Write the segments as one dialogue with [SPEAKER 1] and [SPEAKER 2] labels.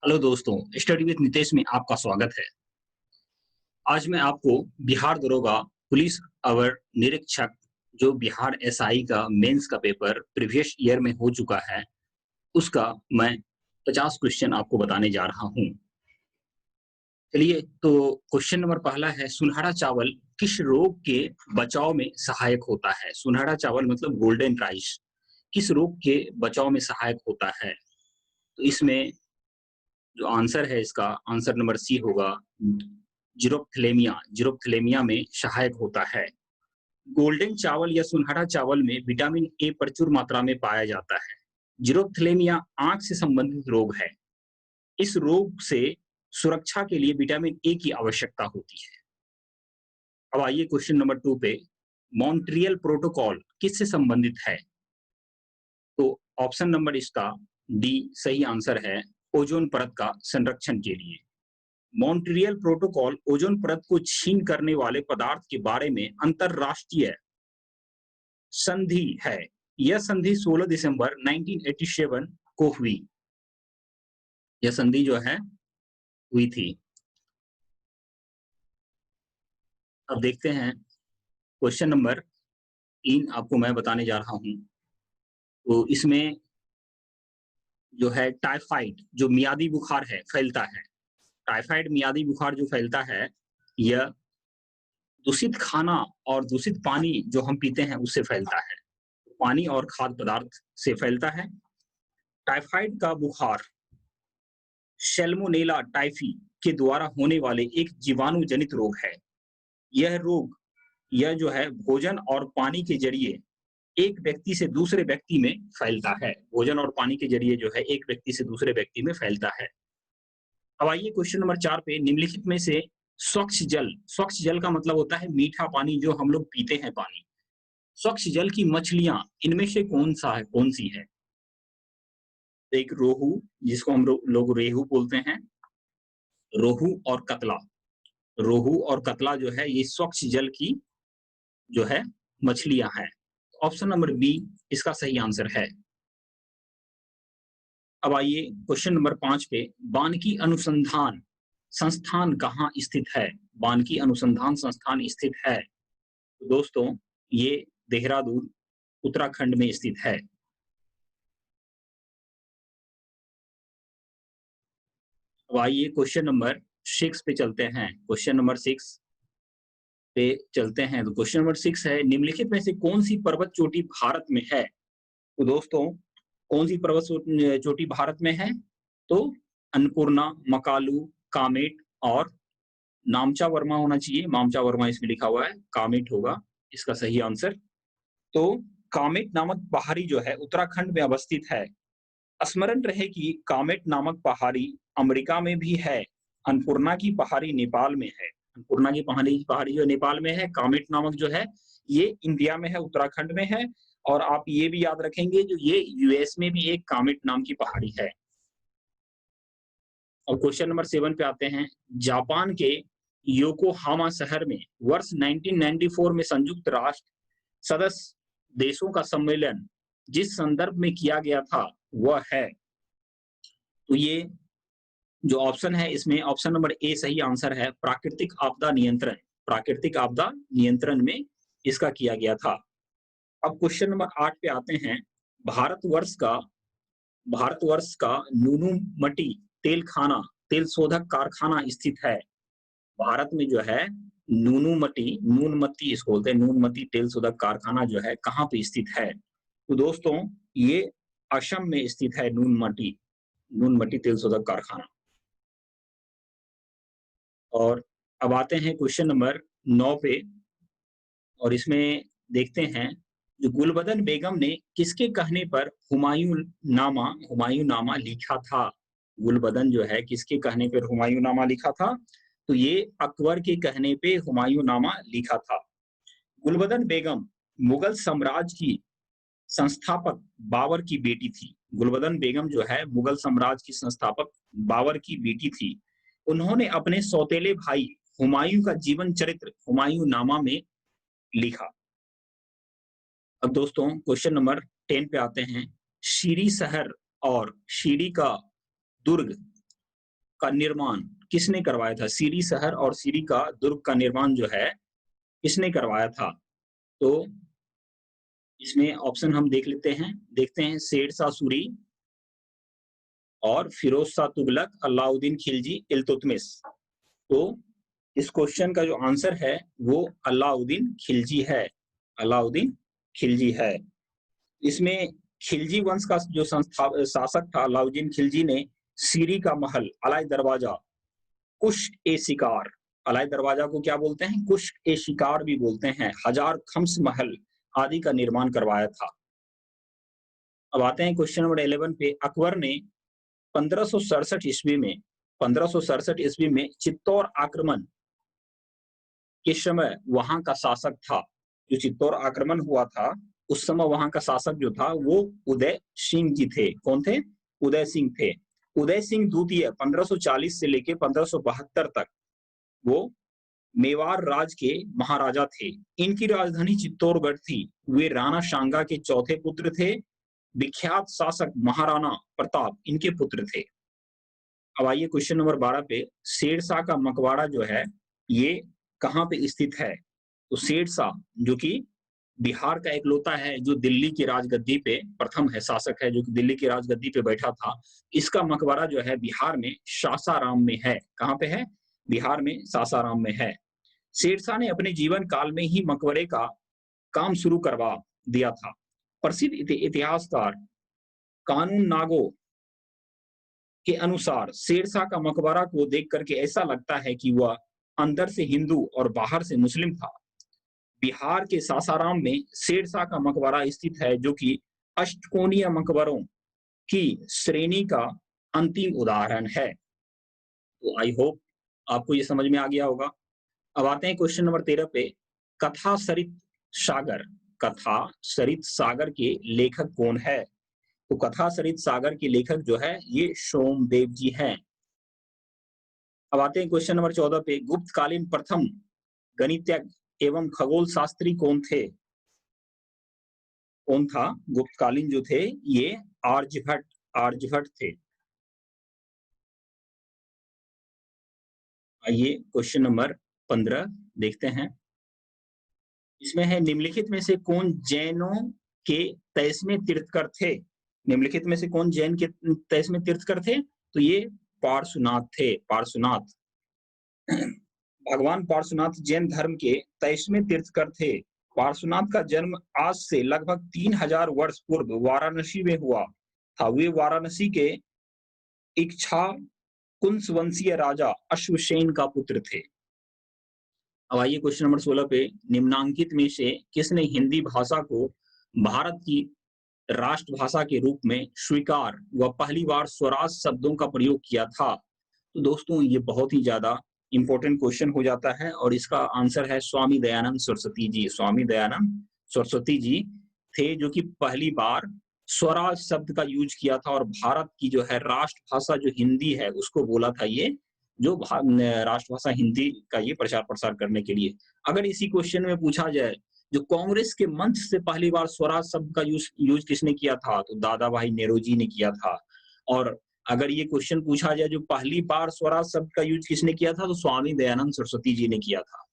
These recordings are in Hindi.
[SPEAKER 1] हेलो दोस्तों, स्टडी विद नितेश में आपका स्वागत है। आज मैं आपको बिहार दरोगा पुलिस अवर निरीक्षक जो बिहार एसआई का मेंस का पेपर प्रीवियस ईयर में हो चुका है, उसका मैं 50 क्वेश्चन आपको बताने जा रहा हूँ। चलिए, तो क्वेश्चन नंबर पहला है, सुनहरा चावल किस रोग के बचाव में सहायक होता है? सुनहरा चावल मतलब गोल्डन राइस किस रोग के बचाव में सहायक होता है? तो इसमें जो आंसर है इसका आंसर नंबर सी होगा। जीरोप्थेलेमिया में सहायक होता है। गोल्डन चावल या सुनहरा चावल में विटामिन ए प्रचुर मात्रा में पाया जाता है। जीरोप्थेलेमिया आंख से संबंधित रोग है। इस रोग से सुरक्षा के लिए विटामिन ए की आवश्यकता होती है। अब आइए क्वेश्चन नंबर 2 पे। मॉन्ट्रियल प्रोटोकॉल किससे संबंधित है? तो ऑप्शन नंबर इसका डी सही आंसर है, ओजोन परत का संरक्षण के लिए। मॉन्ट्रियल प्रोटोकॉल ओजोन परत को छीन करने वाले पदार्थ के बारे में अंतरराष्ट्रीय संधि है। यह संधि 16 दिसंबर 1987 को हुई। यह संधि जो है हुई थी। अब देखते हैं क्वेश्चन नंबर 3 आपको मैं बताने जा रहा हूं। तो इसमें जो है टाइफाइड जो मियादी बुखार है फैलता है। टाइफाइड मियादी बुखार जो फैलता है, यह दूषित खाना और दूषित पानी जो हम पीते हैं उससे फैलता है। पानी और खाद्य पदार्थ से फैलता है। टाइफाइड का बुखार सैल्मोनेला टाइफी के द्वारा होने वाले एक जीवाणु जनित रोग है। यह जो है भोजन और पानी के जरिए एक व्यक्ति से दूसरे व्यक्ति में फैलता है। भोजन और पानी के जरिए जो है एक व्यक्ति से दूसरे व्यक्ति में फैलता है। अब आइए क्वेश्चन नंबर 4 पे। निम्नलिखित में से स्वच्छ जल का मतलब होता है मीठा पानी जो हम लोग पीते हैं पानी। स्वच्छ जल की मछलियां इनमें से कौन सी है? एक रोहू, जिसको हम लोग रेहू बोलते हैं। रोहू और कतला। रोहू और कतला जो है ये स्वच्छ जल की जो है मछलियां हैं। ऑप्शन नंबर बी इसका सही आंसर है। अब आइए क्वेश्चन नंबर 5 पे। बानकी अनुसंधान संस्थान कहाँ स्थित है? बानकी अनुसंधान संस्थान स्थित है, तो दोस्तों ये देहरादून उत्तराखंड में स्थित है। अब आइए क्वेश्चन नंबर 6 पे चलते हैं। क्वेश्चन नंबर 6 पे चलते हैं। तो क्वेश्चन नंबर 6 है, निम्नलिखित में से कौन सी पर्वत चोटी भारत में है? तो दोस्तों कौन सी पर्वत चोटी भारत में है? तो अन्नपूर्णा, मकालू, कामेट और नामचा वर्मा होना चाहिए। मामचा वर्मा इसमें लिखा हुआ है, कामेट होगा इसका सही आंसर। तो कामेट नामक पहाड़ी जो है उत्तराखंड में अवस्थित है। स्मरण रहे कि कामेट नामक पहाड़ी अमेरिका में भी है। अन्नपूर्णा की पहाड़ी नेपाल में है। अन्नपूर्णा की पहाड़ी जो नेपाल में है, कामेट नामक जो है ये इंडिया में है, उत्तराखंड में है। और आप ये भी याद रखेंगे जो ये यूएस में भी एक कामेट नाम की पहाड़ी है। और क्वेश्चन नंबर 7 पे आते हैं। जापान के योकोहामा शहर में वर्ष 1994 में संयुक्त राष्ट्र सदस्य देशों का सम्मेलन जिस संदर्भ में किया गया था वह है। तो ये जो ऑप्शन है इसमें ऑप्शन नंबर ए सही आंसर है, प्राकृतिक आपदा नियंत्रण। प्राकृतिक आपदा नियंत्रण में इसका किया गया था। अब क्वेश्चन नंबर 8 पे आते हैं। भारतवर्ष का भारतवर्ष का नूनूमती तेल शोधक कारखाना स्थित है। भारत में जो है नूनमती इसको बोलते हैं, नूनमती तेल शोधक कारखाना जो है कहाँ पे स्थित है? तो दोस्तों ये असम में स्थित है। नूनमती तेल शोधक कारखाना। और अब आते हैं क्वेश्चन नंबर 9 पे। और इसमें देखते हैं जो गुलबदन बेगम ने किसके कहने पर हुमायूं नामा लिखा था? गुलबदन जो है किसके कहने पर हुमायूं नामा लिखा था? तो ये अकबर के कहने पे हुमायूं नामा लिखा था। गुलबदन बेगम मुगल साम्राज्य की संस्थापक बाबर की बेटी थी। गुलबदन बेगम जो है मुगल साम्राज्य की संस्थापक बाबर की बेटी थी। उन्होंने अपने सौतेले भाई हुमायूं का जीवन चरित्र हुमायूं नामा में लिखा। अब दोस्तों क्वेश्चन नंबर 10 पे आते हैं। शीरी शहर और शीरी का दुर्ग का निर्माण किसने करवाया था? सीरी शहर और सीरी का दुर्ग का निर्माण जो है किसने करवाया था? तो इसमें ऑप्शन हम देखते हैं शेरशाह सूरी और फिरोज शाह तुगलक, अलाउद्दीन खिलजी, इल्तुतमिश। तो इस क्वेश्चन का जो आंसर है वो अलाउद्दीन खिलजी है। अलाउद्दीन खिलजी है। इसमें खिलजी वंश का जो शासक था अलाउद्दीन खिलजी ने सीरी का महल, अलाई दरवाजा, कुश्क ए शिकार, अलाई दरवाजा को क्या बोलते हैं? कुश्क ए शिकार भी बोलते हैं, हजार खम्स महल आदि का निर्माण करवाया था। अब आते हैं क्वेश्चन नंबर 11 पे। अकबर ने 1567 ईस्वी में चित्तौड़ आक्रमण के समय वहां का शासक था, जो चित्तौड़ आक्रमण हुआ था उस समय वहां का शासक जो था वो उदय सिंह जी थे। कौन थे? उदय सिंह थे। उदय सिंह द्वितीय 1540 से लेके 1572 तक वो मेवाड़ राज के महाराजा थे। इनकी राजधानी चित्तौड़गढ़ थी। वे राणा सांगा के चौथे पुत्र थे। विख्यात शासक महाराणा प्रताप इनके पुत्र थे। अब आइए क्वेश्चन नंबर 12 पे। शेरशाह का मकबरा जो है ये कहाँ पे स्थित है? तो शेरशाह जो कि बिहार का इकलौता है जो दिल्ली की राजगद्दी पे प्रथम है, शासक है जो कि दिल्ली की राजगद्दी पे बैठा था। इसका मकबरा जो है बिहार में सासाराम में है। कहाँ पे है? बिहार में सासाराम में है। शेरशाह ने अपने जीवन काल में ही मकबरे का काम शुरू करवा दिया था। प्रसिद्ध इतिहासकार कानून नागो के अनुसार शेरशाह का मकबरा को देख करके ऐसा लगता है कि वह अंदर से हिंदू और बाहर से मुस्लिम था। बिहार के सासाराम में शेरशाह का मकबरा स्थित है जो कि अष्टकोणीय मकबरों की श्रेणी का अंतिम उदाहरण है। तो आई होप आपको ये समझ में आ गया होगा। अब आते हैं क्वेश्चन नंबर 13 पे। कथा सरित सागर, कथा सरित सागर के लेखक कौन है? तो कथा सरित सागर के लेखक जो है ये सोमदेव जी हैं। अब आते हैं क्वेश्चन नंबर 14 पे। गुप्तकालीन प्रथम गणितज्ञ एवं खगोल शास्त्री कौन थे? कौन था? गुप्तकालीन जो थे ये आर्यभट्ट थे। आइए क्वेश्चन नंबर 15 देखते हैं। इसमें है निम्नलिखित में से कौन जैनों के 23वें तीर्थकर थे? निम्नलिखित में से कौन जैन के 23वें तीर्थकर थे? तो ये पार्श्वनाथ थे। पार्श्वनाथ भगवान पार्श्वनाथ जैन धर्म के 23वें तीर्थकर थे। पार्श्वनाथ का जन्म आज से लगभग 3000 वर्ष पूर्व वाराणसी में हुआ था। वे वाराणसी के इच्छा कुंसवंशीय राजा अश्वसेन का पुत्र थे। अब आइए क्वेश्चन नंबर 16 पे। निम्नांकित में से किसने हिंदी भाषा को भारत की राष्ट्रभाषा के रूप में स्वीकार व पहली बार स्वराज शब्दों का प्रयोग किया था? तो दोस्तों ये बहुत ही ज्यादा इंपॉर्टेंट क्वेश्चन हो जाता है और इसका आंसर है स्वामी दयानंद सरस्वती जी। स्वामी दयानंद सरस्वती जी थे जो कि पहली बार स्वराज शब्द का यूज किया था और भारत की जो है राष्ट्रभाषा जो हिंदी है उसको बोला था ये, जो राष्ट्रभाषा हिंदी का ये प्रचार प्रसार करने के लिए। अगर इसी क्वेश्चन में पूछा जाए जो कांग्रेस के मंच से पहली बार स्वराज शब्द का यूज किसने किया था? तो दादा भाई नेहरू ने किया था। और अगर ये क्वेश्चन पूछा जाए जो पहली बार स्वराज शब्द का यूज किसने किया था? तो स्वामी दयानंद सरस्वती जी ने किया था।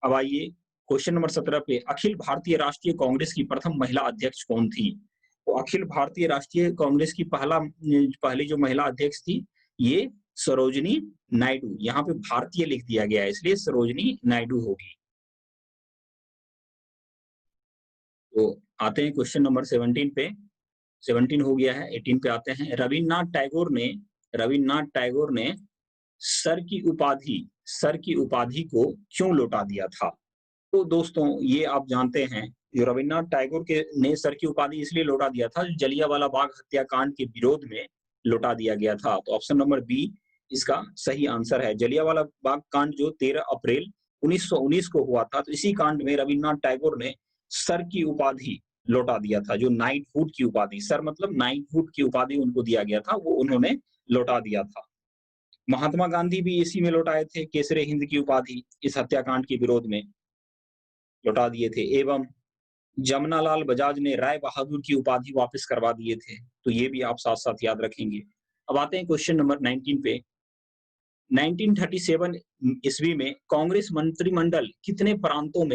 [SPEAKER 1] अब आइए क्वेश्चन नंबर 17 पे। अखिल भारतीय राष्ट्रीय कांग्रेस की प्रथम महिला अध्यक्ष कौन थी? तो अखिल भारतीय राष्ट्रीय कांग्रेस की पहली जो महिला अध्यक्ष थी ये सरोजिनी नायडू। यहाँ पे भारतीय लिख दिया गया है इसलिए सरोजिनी नायडू होगी। तो आते हैं क्वेश्चन नंबर 17 पे। 17 हो गया है, 18 पे आते हैं। रविन्द्रनाथ टैगोर ने सर की उपाधि को क्यों लौटा दिया था? तो दोस्तों ये आप जानते हैं जो रविन्द्रनाथ टैगोर के ने सर की उपाधि इसलिए लौटा दिया था, जलियांवाला बाग हत्याकांड के विरोध में लौटा दिया गया था। तो ऑप्शन नंबर बी इसका सही आंसर है। जलियांवाला बाग कांड जो 13 अप्रैल 1919 को हुआ था, तो इसी कांड में रविन्द्रनाथ टैगोर ने सर की उपाधि लौटा दिया था। जो नाइटहुड की उपाधि, सर मतलब नाइटहुड की उपाधि उनको दिया गया था, वो उन्होंने लौटा दिया था। महात्मा गांधी भी इसी में लौटाए थे, केसरे हिंद की उपाधि इस हत्याकांड के विरोध में लौटा दिए थे। एवं जमनालाल बजाज ने राय बहादुर की उपाधि वापस करवा दिए थे। तो ये भी आप साथ साथ याद रखेंगे। अब आते हैं क्वेश्चन नंबर 19 पे। 1937 ईस्वी में कांग्रेस मंत्रिमंडल कितने प्रांतों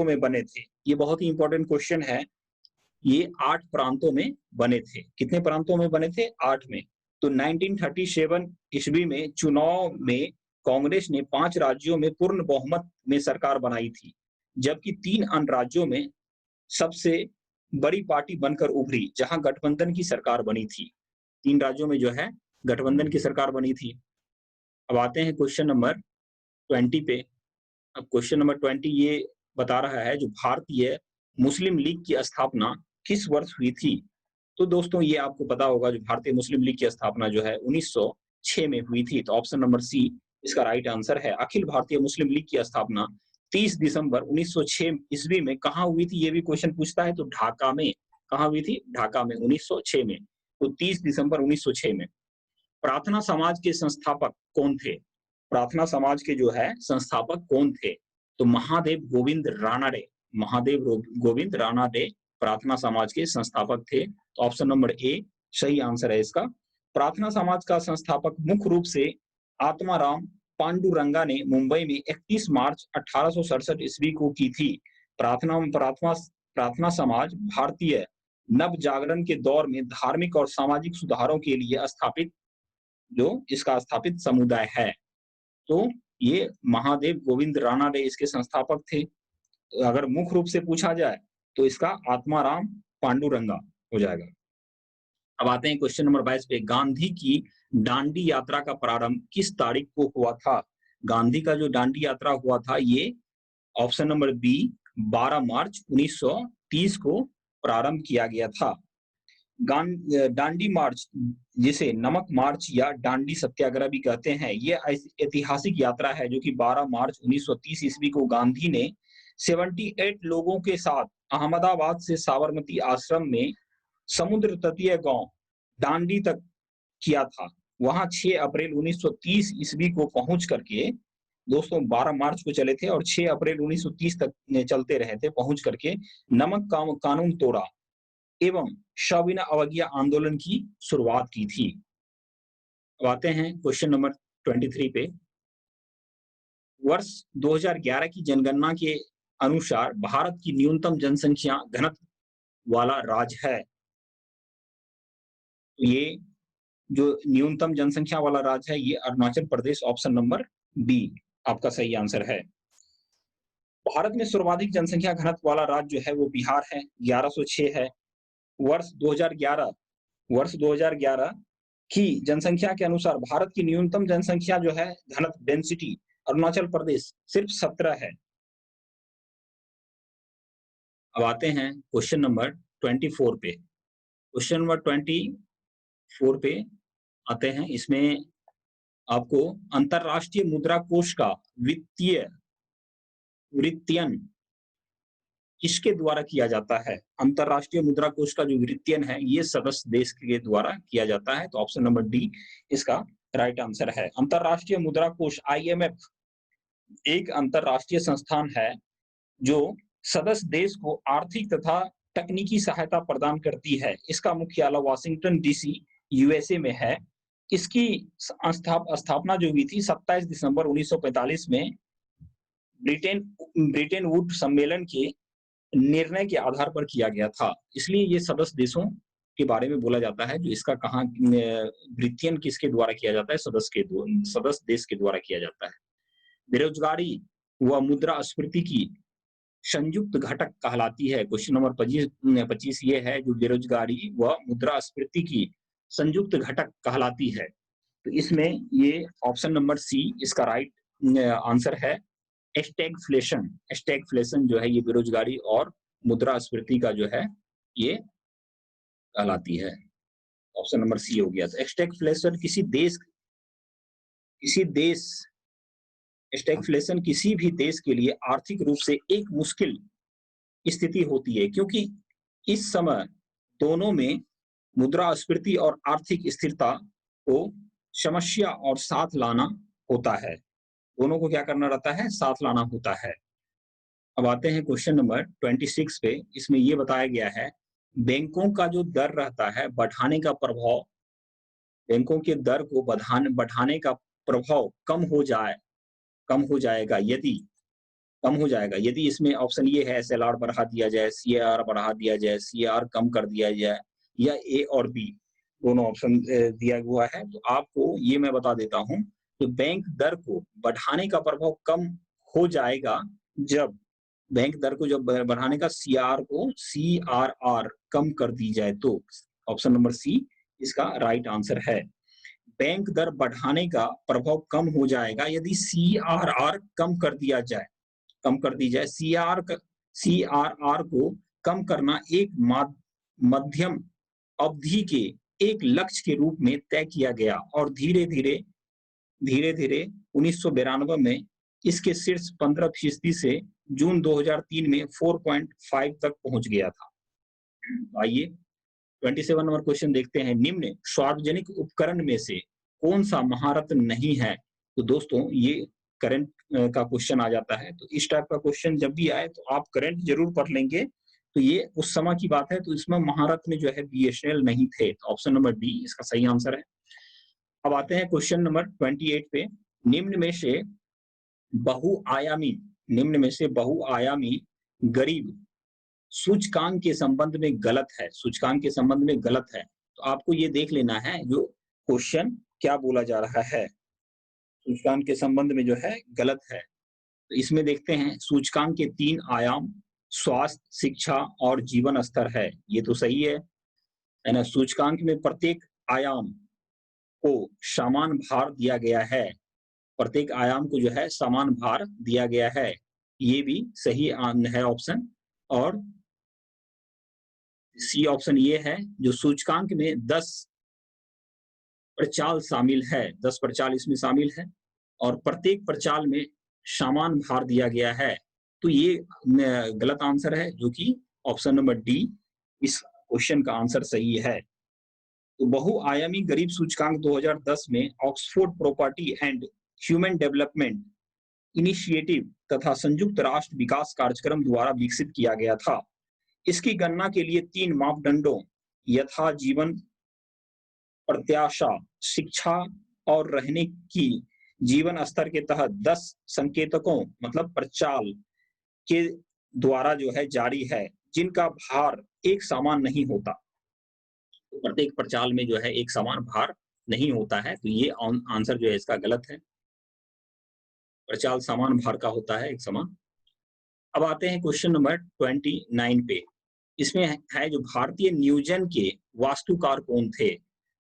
[SPEAKER 1] में बने थे? ये बहुत ही इंपॉर्टेंट क्वेश्चन है। ये 8 प्रांतों में बने थे। कितने प्रांतों में बने थे? 8 में। तो 1937 ईस्वी में चुनाव में कांग्रेस ने 5 राज्यों में पूर्ण बहुमत में सरकार बनाई थी, जबकि 3 अन्य राज्यों में सबसे बड़ी पार्टी बनकर उभरी, जहां गठबंधन की सरकार बनी थी। 3 राज्यों में जो है गठबंधन की सरकार बनी थी। अब आते हैं क्वेश्चन नंबर 20 पे। अब क्वेश्चन नंबर 20 ये बता रहा है, जो भारतीय मुस्लिम लीग की स्थापना किस वर्ष हुई थी? तो दोस्तों ये आपको पता होगा, जो भारतीय मुस्लिम लीग की स्थापना जो है 1906 में हुई थी। तो ऑप्शन नंबर सी इसका राइट आंसर है। अखिल भारतीय मुस्लिम लीग की स्थापना 30 दिसंबर 1906 ईस्वी में कहाँ हुई थी? ये भी क्वेश्चन पूछता है। तो ढाका में। कहाँ हुई थी? ढाका में 1906 में। तो 30 दिसंबर 1906 में। प्रार्थना समाज के संस्थापक कौन थे? प्रार्थना समाज के जो है संस्थापक कौन थे? तो महादेव गोविंद रानाडे। महादेव गोविंद रानाडे प्रार्थना समाज के संस्थापक थे। तो ऑप्शन नंबर ए सही आंसर है इसका। प्रार्थना समाज का संस्थापक मुख्य रूप से आत्माराम पांडुरंगा ने मुंबई में 31 मार्च 1867 ईस्वी को की थी। प्रार्थना समाज भारतीय नव जागरण के दौर में धार्मिक और सामाजिक सुधारों के लिए इसका स्थापित समुदाय है। तो ये महादेव गोविंद रानाडे इसके संस्थापक थे। अगर मुख्य रूप से पूछा जाए तो इसका आत्माराम पांडुरंगा हो जाएगा। अब आते हैं क्वेश्चन नंबर 22 पे। गांधी की दांडी यात्रा का प्रारंभ किस तारीख को हुआ था? गांधी का जो दांडी यात्रा हुआ था, ये ऑप्शन नंबर बी 12 मार्च 1930 को प्रारंभ किया गया था। दांडी मार्च, जिसे नमक मार्च या दांडी सत्याग्रह भी कहते हैं, ये ऐतिहासिक यात्रा है जो कि 12 मार्च 1930 ईस्वी को गांधी ने 78 लोगों के साथ अहमदाबाद से साबरमती आश्रम में समुद्र तटीय गांव दांडी तक किया था। वहां 6 अप्रैल 1930 ईस्वी को पहुंच करके दोस्तों 12 मार्च को चले थे और 6 अप्रैल 1930 तक चलते रहे थे। पहुंच करके नमक कानून तोड़ा एवं सविनय अवज्ञा आंदोलन की शुरुआत की थी। अब आते हैं क्वेश्चन नंबर 23 पे। वर्ष 2011 की जनगणना के अनुसार भारत की न्यूनतम जनसंख्या घनत्व वाला राज्य है। ये जो न्यूनतम जनसंख्या वाला राज्य है, ये Arunachal Pradesh. Option number B आपका सही आंसर है। भारत में सर्वाधिक जनसंख्या घनत्व वाला राज्य जो है वो बिहार है, 1106 है। वर्ष 2011 की जनसंख्या के अनुसार भारत की न्यूनतम जनसंख्या जो है घनत्व डेंसिटी अरुणाचल प्रदेश सिर्फ 17 है। अब आते हैं क्वेश्चन नंबर 24 पे। क्वेश्चन नंबर 24 पे आते हैं। इसमें आपको अंतरराष्ट्रीय मुद्रा कोष का वित्तीयन किसके द्वारा किया जाता है? अंतरराष्ट्रीय मुद्रा कोष का जो वित्तीयन है, ये सदस्य देश के द्वारा किया जाता है। तो ऑप्शन नंबर डी इसका राइट आंसर है। अंतरराष्ट्रीय मुद्रा कोष IMF एक अंतरराष्ट्रीय संस्थान है जो सदस्य देश को आर्थिक तथा तकनीकी सहायता प्रदान करती है। इसका मुख्यालय वाशिंगटन DC USA में है। इसकी स्थापना जो हुई थी 27 दिसंबर 1945 में ब्रिटेन वुड सम्मेलन के निर्णय के आधार पर किया गया था। इसलिए ये सदस्य देशों के बारे में बोला जाता है। जो इसका कहाँ वित्तीयन किसके द्वारा किया जाता है? सदस्य देश के द्वारा किया जाता है। बेरोजगारी व मुद्रास्फीति की संयुक्त घटक कहलाती है। क्वेश्चन नंबर 25 ये है, जो बेरोजगारी व मुद्रास्फीति की संयुक्त घटक कहलाती है। तो इसमें ये ऑप्शन नंबर सी इसका राइट आंसर है। स्टैगफ्लेशन जो है ये बेरोजगारी और मुद्रास्फीति का जो है ये कहलाती है। ऑप्शन नंबर सी हो गया। तो स्टैगफ्लेशन किसी भी देश के लिए आर्थिक रूप से एक मुश्किल स्थिति होती है, क्योंकि इस समय दोनों में मुद्रास्फीति और आर्थिक स्थिरता को समस्या और साथ लाना होता है। दोनों को क्या करना रहता है? साथ लाना होता है। अब आते हैं क्वेश्चन नंबर 26 पे। इसमें यह बताया गया है, बैंकों का जो दर रहता है बढ़ाने का प्रभाव बैंकों के दर को बढ़ाने का प्रभाव कम हो जाएगा यदि इसमें ऑप्शन ये है, एसएलआर बढ़ा दिया जाए, सीएआर बढ़ा दिया जाए, सीएआर कम कर दिया जाए, या ए और बी दोनों ऑप्शन दिया हुआ है। तो आपको ये मैं बता देता हूँ कि बैंक दर को बढ़ाने का प्रभाव कम हो जाएगा जब बैंक दर को जब बढ़ाने का सीआरआर कम कर दी जाए, तो ऑप्शन नंबर सी इसका राइट आंसर है। बैंक दर बढ़ाने का प्रभाव कम हो जाएगा यदि सीआरआर कम कर दी जाए। सीआरआर को कम करना एक मध्यम अवधि के एक लक्ष्य के रूप में तय किया गया और धीरे-धीरे 1992 में इसके शीर्ष 15% से जून 2003 में 4.5 तक पहुंच गया था। आइए 27 नंबर क्वेश्चन देखते हैं। निम्न सार्वजनिक उपकरण में से कौन सा महारत्न नहीं है? तो दोस्तों ये करंट का क्वेश्चन आ जाता है, तो इस टाइप का क्वेश्चन जब भी आए तो आप करंट जरूर पढ़ लेंगे। तो ये उस समय की बात है, तो इसमें महारत्न जो है बीएसएनएल नहीं थे, तो ऑप्शन नंबर डी इसका सही आंसर है। अब आते हैं क्वेश्चन नंबर 28 पे। निम्न में से बहुआयामी गरीब सूचकांक के संबंध में गलत है, तो आपको ये देख लेना है जो क्वेश्चन क्या बोला जा रहा है, सूचकांक के संबंध में जो है गलत है। तो इसमें देखते हैं सूचकांक के 3 आयाम स्वास्थ्य, शिक्षा और जीवन स्तर है, ये तो सही है ना। सूचकांक में प्रत्येक आयाम को समान भार दिया गया है, ये भी सही है ऑप्शन। और सी ऑप्शन ये है जो सूचकांक में 10 प्रचाल शामिल है, 10 प्रचाल इसमें शामिल है और प्रत्येक प्रचाल में समान भार दिया गया है, तो ये गलत आंसर है, जो कि ऑप्शन नंबर डी इस क्वेश्चन का आंसर सही है। तो बहुआयामी गरीब सूचकांक 2010 में Oxford property and human development initiative तथा संयुक्त राष्ट्र विकास कार्यक्रम द्वारा विकसित किया गया था। इसकी गणना के लिए 3 मापदंडों यथा जीवन प्रत्याशा, शिक्षा और रहने की जीवन स्तर के तहत 10 संकेतकों मतलब प्रचाल के द्वारा जो है जारी है, जिनका भार एक समान नहीं होता। तो प्रत्येक प्रचाल में जो है एक समान भार नहीं होता है, तो ये आंसर जो है इसका गलत है। प्रचाल समान भार का होता है, एक समान। अब आते हैं क्वेश्चन नंबर 29 पे। इसमें है जो भारतीय नियोजन के वास्तुकार कौन थे?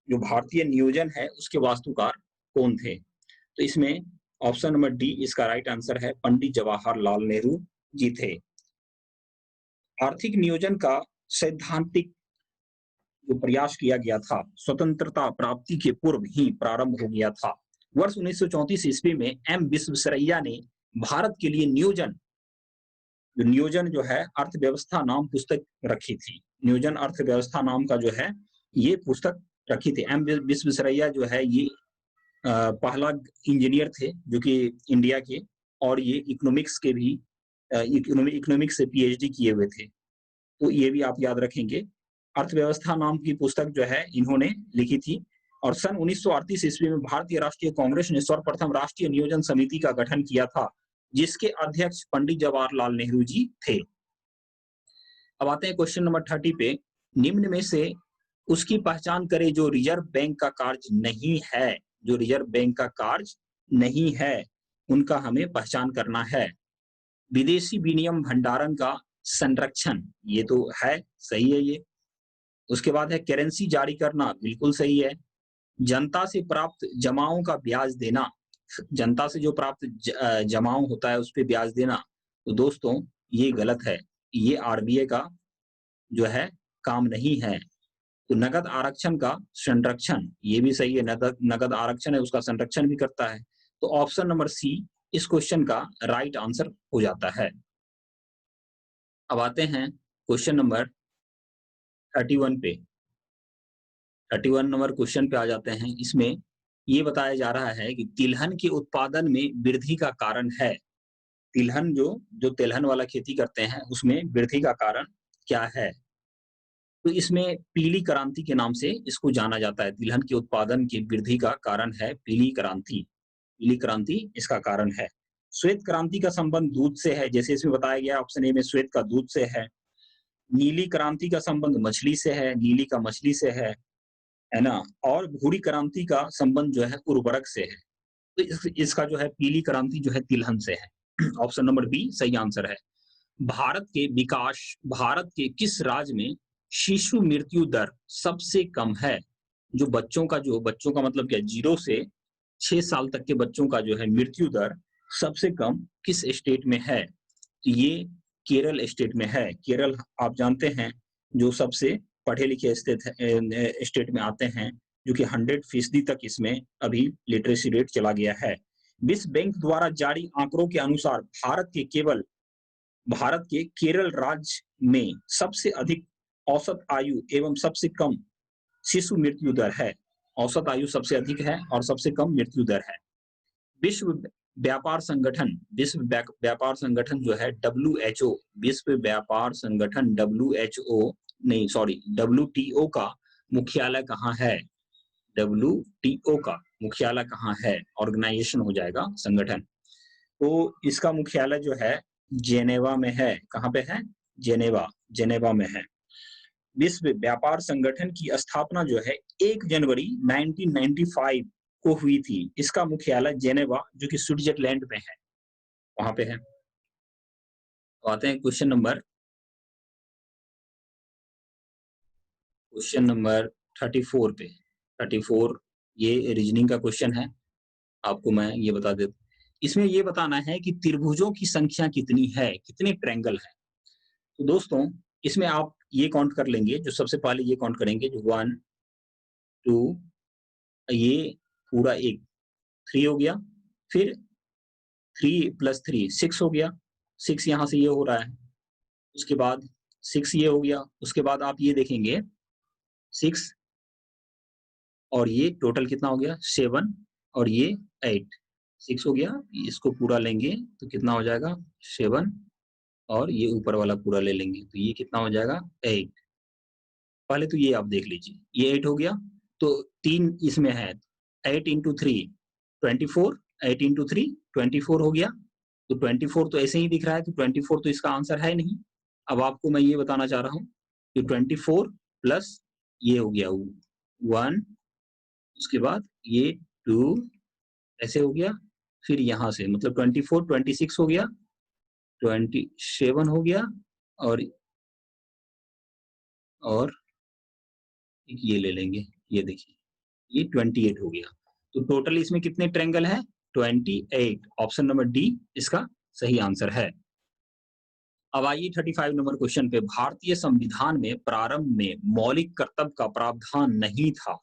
[SPEAKER 1] जो भारतीय नियोजन है उसके वास्तुकार कौन थे? तो इसमें ऑप्शन नंबर डी इसका राइट आंसर है, पंडित जवाहरलाल नेहरू जी थे। आर्थिक नियोजन का सैद्धांतिक जो प्रयास किया गया था स्वतंत्रता प्राप्ति के पूर्व ही प्रारंभ हो गया था। वर्ष 1934 ईस्वी में एम विश्वेश्वरैया ने भारत के लिए नियोजन जो है अर्थव्यवस्था नाम पुस्तक रखी थी। नियोजन अर्थव्यवस्था नाम का जो है ये पुस्तक रखी थी। एम विश्वेश्वरैया जो है ये पहला इंजीनियर थे जो कि इंडिया के, और ये इकोनॉमिक्स के भी इकोनॉमिक्स से पीएचडी किए हुए थे, तो ये भी आप याद रखेंगे। अर्थव्यवस्था नाम की पुस्तक जो है इन्होंने लिखी थी। और सन 1938 ईस्वी में भारतीय राष्ट्रीय कांग्रेस ने सर्वप्रथम राष्ट्रीय नियोजन समिति का गठन किया था, जिसके अध्यक्ष पंडित जवाहरलाल नेहरू जी थे। अब आते हैं क्वेश्चन नंबर 30 पे। निम्न में से उसकी पहचान करें जो रिजर्व बैंक का कार्य नहीं है, उनका हमें पहचान करना है। विदेशी विनिमय भंडारण का संरक्षण, ये तो है, सही है ये। उसके बाद है करेंसी जारी करना, बिल्कुल सही है। जनता से प्राप्त जमाओं का ब्याज देना, जनता से जो प्राप्त जमाओं होता है उस पे ब्याज देना, तो दोस्तों ये गलत है, ये आरबीआई का जो है काम नहीं है। तो नगद आरक्षण का संरक्षण, ये भी सही है, नगद आरक्षण है उसका संरक्षण भी करता है। तो ऑप्शन नंबर सी इस क्वेश्चन का राइट आंसर हो जाता है। अब आते हैं क्वेश्चन नंबर 31 पे। 31 नंबर क्वेश्चन पे आ जाते हैं। इसमें ये बताया जा रहा है कि तिलहन के उत्पादन में वृद्धि का कारण है। तिलहन जो तिलहन वाला खेती करते हैं उसमें वृद्धि का कारण क्या है? तो इसमें पीली क्रांति के नाम से इसको जाना जाता है। तिलहन के उत्पादन की वृद्धि का कारण है पीली क्रांति। पीली क्रांति इसका कारण है। श्वेत क्रांति का संबंध दूध से है, जैसे इसमें बताया गया ऑप्शन ए में श्वेत का दूध से है। नीली क्रांति का संबंध मछली से है, नीली का मछली से है ना? और भूरी क्रांति का संबंध जो है उर्वरक से है। तो इसका जो है पीली क्रांति जो है तिलहन से है। ऑप्शन नंबर बी सही आंसर है। भारत के किस राज्य में शिशु मृत्यु दर सबसे कम है? बच्चों का मतलब क्या, 0 से 6 साल तक के बच्चों का जो है मृत्यु दर सबसे कम किस स्टेट में है? तो ये केरल स्टेट में है। केरल आप जानते हैं जो सबसे पढ़े लिखे स्टेट में आते हैं, जो कि 100% तक इसमें अभी लिटरेसी रेट चला गया है। विश्व बैंक द्वारा जारी आंकड़ों के अनुसार भारत के केरल राज्य में सबसे अधिक औसत आयु एवं सबसे कम शिशु मृत्यु दर है। औसत आयु सबसे अधिक है और सबसे कम मृत्यु दर है। विश्व व्यापार संगठन जो है WHO, विश्व व्यापार संगठन WTO का मुख्यालय कहाँ है? WTO का मुख्यालय कहाँ है? ऑर्गेनाइजेशन हो जाएगा, संगठन। तो इसका मुख्यालय जो है जेनेवा में है। कहाँ पे है? जेनेवा में है। विश्व व्यापार संगठन की स्थापना जो है 1 जनवरी 1995 को हुई थी। इसका मुख्यालय जेनेवा जो कि स्विट्जरलैंड में है, वहां पे है। तो आते हैं क्वेश्चन नंबर 34 पे। 34 ये रीजनिंग का क्वेश्चन है। आपको मैं ये बता देता, इसमें ये बताना है कि त्रिभुजों की संख्या कितनी है, कितने ट्रायंगल है। तो दोस्तों इसमें आप ये काउंट कर लेंगे, जो सबसे पहले ये काउंट करेंगे जो 1 2 ये पूरा एक 3 हो गया, फिर 3 + 3 6 हो गया, 6 यहाँ से ये हो रहा है, उसके बाद 6 ये हो गया, उसके बाद आप ये देखेंगे 6 और ये टोटल कितना हो गया 7 और ये 8, 6 हो गया। इसको पूरा लेंगे तो कितना हो जाएगा 7 और ये ऊपर वाला पूरा ले लेंगे तो ये कितना हो जाएगा 8। पहले तो ये आप देख लीजिए, ये 8 हो गया, तो 3 इसमें है, 8 × 3 24, 8 × 3 24 हो गया। तो 24 तो ऐसे ही दिख रहा है, तो 24 तो इसका आंसर है नहीं। अब आपको मैं ये बताना चाह रहा हूँ कि 24 प्लस ये हो गया 1, उसके बाद ये 2 ऐसे हो गया, फिर यहाँ से मतलब 24 26 हो गया, 27 हो गया और ये ले लेंगे, ये देखिए ये 28 हो गया। तो टोटल इसमें कितने ट्रायंगल है? 28। ऑप्शन नंबर डी इसका सही आंसर है। अब आइए 35 नंबर क्वेश्चन पे। भारतीय संविधान में प्रारंभ में मौलिक कर्तव्य का प्रावधान नहीं था।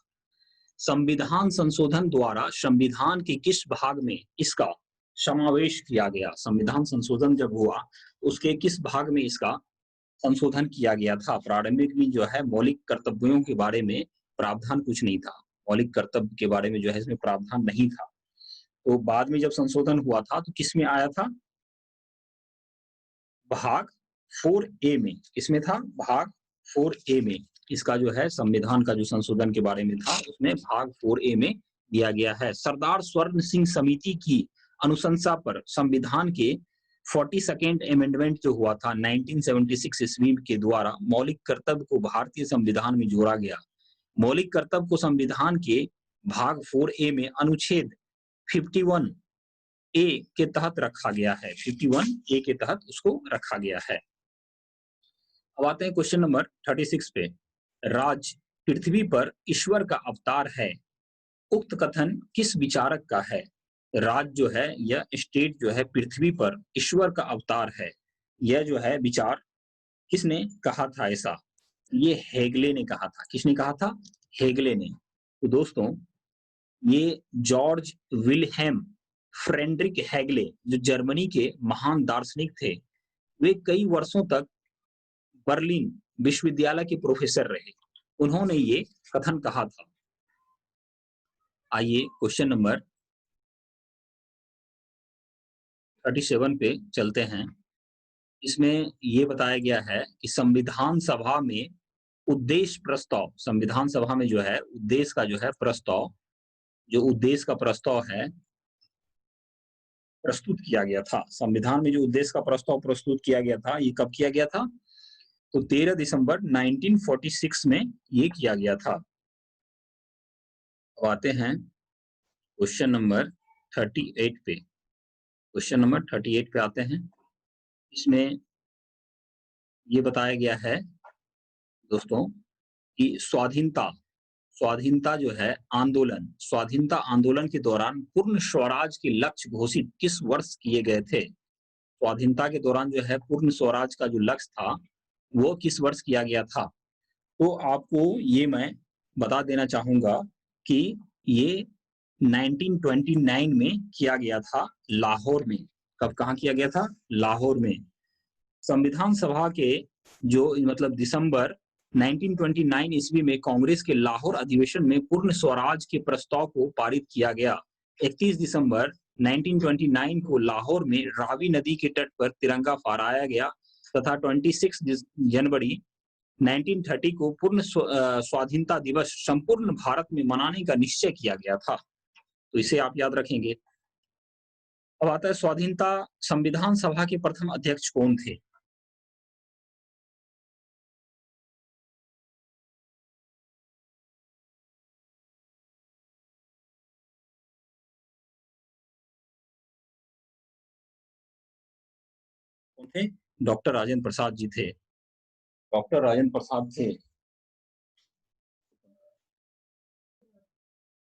[SPEAKER 1] संविधान संशोधन द्वारा संविधान के किस भाग में इसका समावेश किया गया? संविधान संशोधन जब हुआ उसके किस भाग में इसका संशोधन किया गया था? प्रारंभिक में जो है मौलिक कर्तव्यों के बारे में प्रावधान कुछ नहीं था, मौलिक कर्तव्य के बारे में जो है इसमें प्रावधान नहीं था। तो बाद में जब संशोधन हुआ था तो किसमें आया था? भाग 4A में। किसमें था? भाग 4A में इसका जो है संविधान का जो संशोधन के बारे में था उसमें भाग 4A में दिया गया है। सरदार स्वर्ण सिंह समिति की अनुशंसा पर संविधान के 42nd अमेंडमेंट जो हुआ था 1976 ईस्वी के द्वारा मौलिक कर्तव्य को भारतीय संविधान में जोड़ा गया। मौलिक कर्तव्य को संविधान के भाग 4A में अनुच्छेद 51A के तहत रखा गया है। 51A के तहत उसको रखा गया है। अब आते हैं क्वेश्चन नंबर 36 पे। राज पृथ्वी पर ईश्वर का अवतार है, उक्त कथन किस विचारक का है? राज जो है यह स्टेट जो है पृथ्वी पर ईश्वर का अवतार है, यह जो है विचार किसने कहा था ऐसा? ये हेगले ने कहा था। किसने कहा था? हेगले ने। तो दोस्तों ये जॉर्ज विल्हेम फ्रेडरिक हेगले जो जर्मनी के महान दार्शनिक थे, वे कई वर्षों तक बर्लिन विश्वविद्यालय के प्रोफेसर रहे। उन्होंने ये कथन कहा था। आइए क्वेश्चन नंबर 37 पे चलते हैं। इसमें ये बताया गया है कि संविधान सभा में उद्देश्य प्रस्ताव संविधान सभा में जो है उद्देश्य का जो है प्रस्ताव, जो उद्देश्य का प्रस्ताव है प्रस्तुत किया गया था। संविधान में जो उद्देश्य का प्रस्ताव प्रस्तुत किया गया था, ये कब किया गया था? तो 13 दिसंबर 1946 में ये किया गया था। अब आते हैं क्वेश्चन नंबर 38 पे। क्वेश्चन नंबर 38 पे आते हैं। इसमें ये बताया गया है दोस्तों कि स्वाधीनता जो है आंदोलन, स्वाधीनता आंदोलन के दौरान पूर्ण स्वराज के लक्ष्य घोषित किस वर्ष किए गए थे? स्वाधीनता के दौरान जो है पूर्ण स्वराज का जो लक्ष्य था वो किस वर्ष किया गया था? तो आपको ये मैं बता देना चाहूंगा कि ये 1929 में किया गया था, लाहौर में। कब कहाँ किया गया था? लाहौर में। संविधान सभा के जो मतलब दिसंबर 1929 ईस्वी में कांग्रेस के लाहौर अधिवेशन में पूर्ण स्वराज के प्रस्ताव को पारित किया गया। 31 दिसंबर 1929 को लाहौर में रावी नदी के तट पर तिरंगा फहराया गया तथा 26 जनवरी 1930 को पूर्ण स्वाधीनता दिवस संपूर्ण भारत में मनाने का निश्चय किया गया था। तो इसे आप याद रखेंगे। अब आता है स्वाधीनता संविधान सभा के प्रथम अध्यक्ष कौन थे? कौन थे? डॉक्टर राजेंद्र प्रसाद जी थे। डॉक्टर राजेंद्र प्रसाद थे।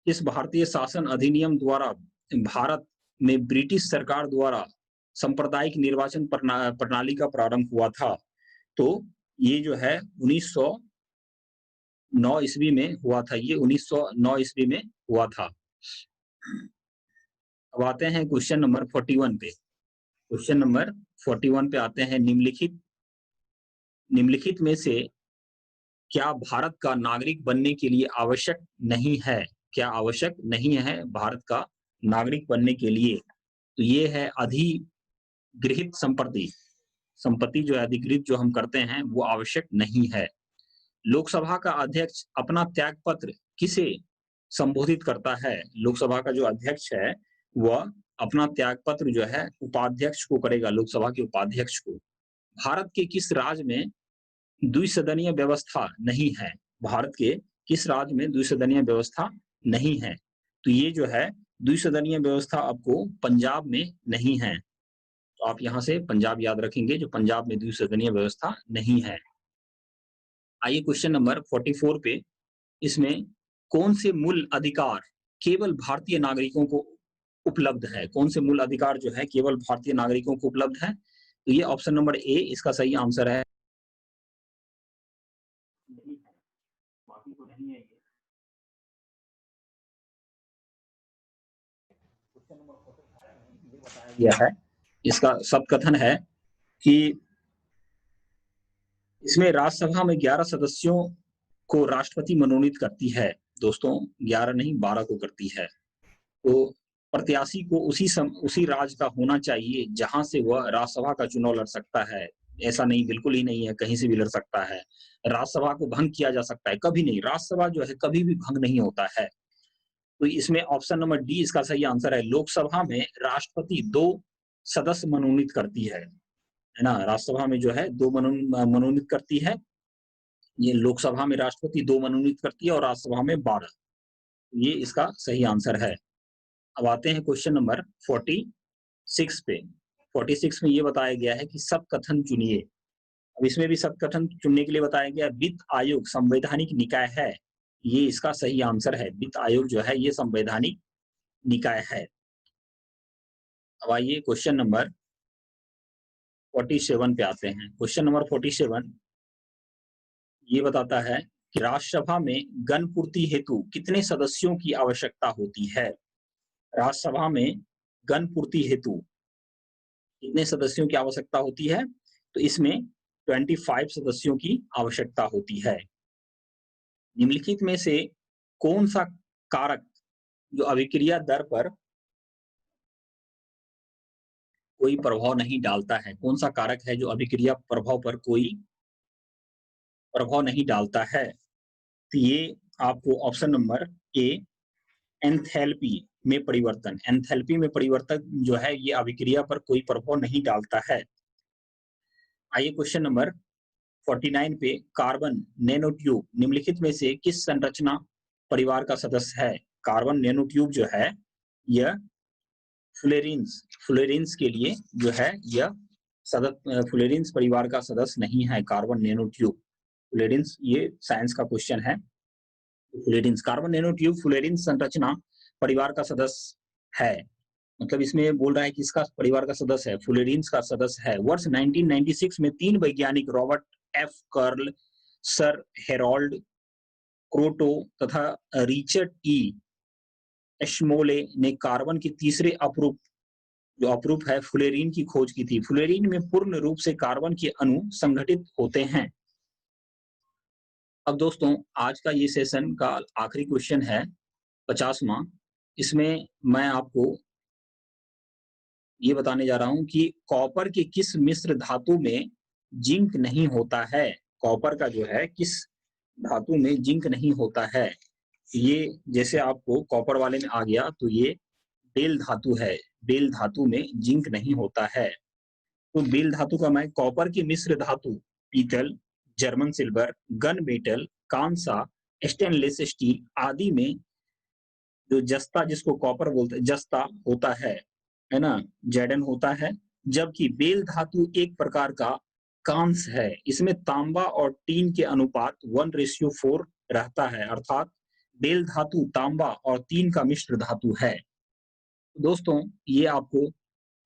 [SPEAKER 1] इस भारतीय शासन अधिनियम द्वारा भारत में ब्रिटिश सरकार द्वारा सांप्रदायिक निर्वाचन प्रणाली का प्रारंभ हुआ था। तो ये जो है 1909 ईस्वी में हुआ था। ये 1909 ईस्वी में हुआ था। अब आते हैं क्वेश्चन नंबर 41 पे। क्वेश्चन नंबर 41 पे आते हैं। निम्नलिखित में से क्या भारत का नागरिक बनने के लिए आवश्यक नहीं है? क्या आवश्यक नहीं है भारत का नागरिक बनने के लिए? तो ये है अधिगृहित संपत्ति जो है अधिगृहित जो हम करते हैं वो आवश्यक नहीं है। लोकसभा का अध्यक्ष अपना त्याग पत्र किसे संबोधित करता है? लोकसभा का जो अध्यक्ष है वह अपना त्याग पत्र जो है उपाध्यक्ष को करेगा, लोकसभा के उपाध्यक्ष को। भारत के किस राज्य में द्विसदनीय व्यवस्था नहीं है? भारत के किस राज्य में द्विसदनीय व्यवस्था नहीं है? तो ये जो है द्विसदनीय व्यवस्था आपको पंजाब में नहीं है। तो आप यहाँ से पंजाब याद रखेंगे, जो पंजाब में द्विसदनीय व्यवस्था नहीं है। आइए क्वेश्चन नंबर 44 पे। इसमें कौन से मूल अधिकार केवल भारतीय नागरिकों को उपलब्ध है? कौन से मूल अधिकार जो है केवल भारतीय नागरिकों को उपलब्ध है? तो ये ऑप्शन नंबर ए इसका सही आंसर है। बाकी तो नहीं है ये। क्वेश्चन नंबर 45 में ये बताया गया है, इसका सब कथन है कि इसमें राज्यसभा में 11 सदस्यों को राष्ट्रपति मनोनीत करती है। दोस्तों 11 नहीं 12 को करती है। तो प्रत्याशी को उसी राज्य का होना चाहिए जहां से वह राज्यसभा का चुनाव लड़ सकता है। ऐसा नहीं, बिल्कुल ही नहीं है, कहीं से भी लड़ सकता है। राज्यसभा को भंग किया जा सकता है, कभी नहीं। राज्यसभा जो है कभी भी भंग नहीं होता है। तो इसमें ऑप्शन नंबर डी इसका सही आंसर है। लोकसभा में राष्ट्रपति 2 सदस्य मनोनीत करती है ना? राज्यसभा में जो है 2 मनोनीत करती है। ये लोकसभा में राष्ट्रपति 2 मनोनीत करती है और राज्यसभा में 12। ये इसका सही आंसर है। अब आते हैं क्वेश्चन नंबर 46 पे। 46 में ये बताया गया है कि सब कथन चुनिए। अब इसमें भी सब कथन चुनने के लिए बताया गया है। वित्त आयोग संवैधानिक निकाय है? ये इसका सही आंसर है। वित्त आयोग जो है ये संवैधानिक निकाय है। अब आइए क्वेश्चन नंबर 47 पे आते हैं। क्वेश्चन नंबर 47 ये बताता है कि राज्यसभा में गण पूर्ति हेतु कितने सदस्यों की आवश्यकता होती है? राज्यसभा में गण पूर्ति हेतु कितने सदस्यों की आवश्यकता होती है? तो इसमें 25 सदस्यों की आवश्यकता होती है। निम्नलिखित में से कौन सा कारक जो अभिक्रिया दर पर कोई प्रभाव नहीं डालता है? कौन सा कारक है जो अभिक्रिया प्रभाव पर कोई प्रभाव नहीं डालता है। तो ये आपको ऑप्शन नंबर ए एंथैल्पी में परिवर्तन जो है ये अभिक्रिया पर कोई प्रभाव नहीं डालता है। आइए क्वेश्चन नंबर 49 पे, कार्बन नैनोट्यूब निम्नलिखित में से किस संरचना परिवार का सदस्य है? कार्बन नैनोट्यूब जो है यह फ्लोरीन्स के लिए जो है यह फ्लोरीन्स परिवार का सदस्य नहीं है। कार्बन नैनोट्यूब फ्लोरीन्स, ये साइंस का क्वेश्चन है। फ्लोरीन्स, कार्बन नैनोट्यूब फ्लोरीन्स संरचना परिवार का सदस्य है। मतलब इसमें बोल रहा है कि इसका परिवार का सदस्य है, फ्लोरीन्स का सदस्य है। वर्ष 1996 में 3 वैज्ञानिक Robert F Curl, sir Harold Kroto तथा रिचर्ड ई एशमोले ने कार्बन के तीसरे अपरूप जो अपरूप है फ्लोरीन की खोज की थी। फ्लोरीन में पूर्ण रूप से कार्बन के अणु संगठित होते हैं। अब दोस्तों आज का ये सेशन का आखिरी क्वेश्चन है 50वां। इसमें मैं आपको ये बताने जा रहा हूं कि कॉपर के किस मिश्र धातु में जिंक नहीं होता है। कॉपर का जो है किस धातु में जिंक नहीं होता है। ये जैसे आपको कॉपर वाले में आ गया तो ये बेल धातु है, बेल धातु में जिंक नहीं होता है। तो बेल धातु का मैं कॉपर की मिश्र धातु पीतल, जर्मन सिल्वर, गन मेटल, कांसा, स्टेनलेस स्टील आदि में जो जस्ता, जिसको कॉपर बोलते हैं, जस्ता होता है ना, जैडन होता है। जबकि बेल धातु एक प्रकार का कांस है, इसमें तांबा और टीन के अनुपात 1:4 रहता है, अर्थात बेल धातु तांबा और टीन का मिश्र धातु है। दोस्तों ये आपको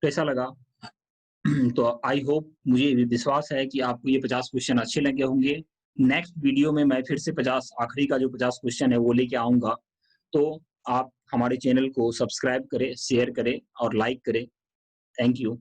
[SPEAKER 1] कैसा लगा? तो आई होप, मुझे विश्वास है कि आपको ये 50 क्वेश्चन अच्छे लगे होंगे। नेक्स्ट वीडियो में मैं फिर से 50 आखिरी का जो 50 क्वेश्चन है वो लेके आऊंगा। तो आप हमारे चैनल को सब्सक्राइब करें, शेयर करें और लाइक करें। Thank you.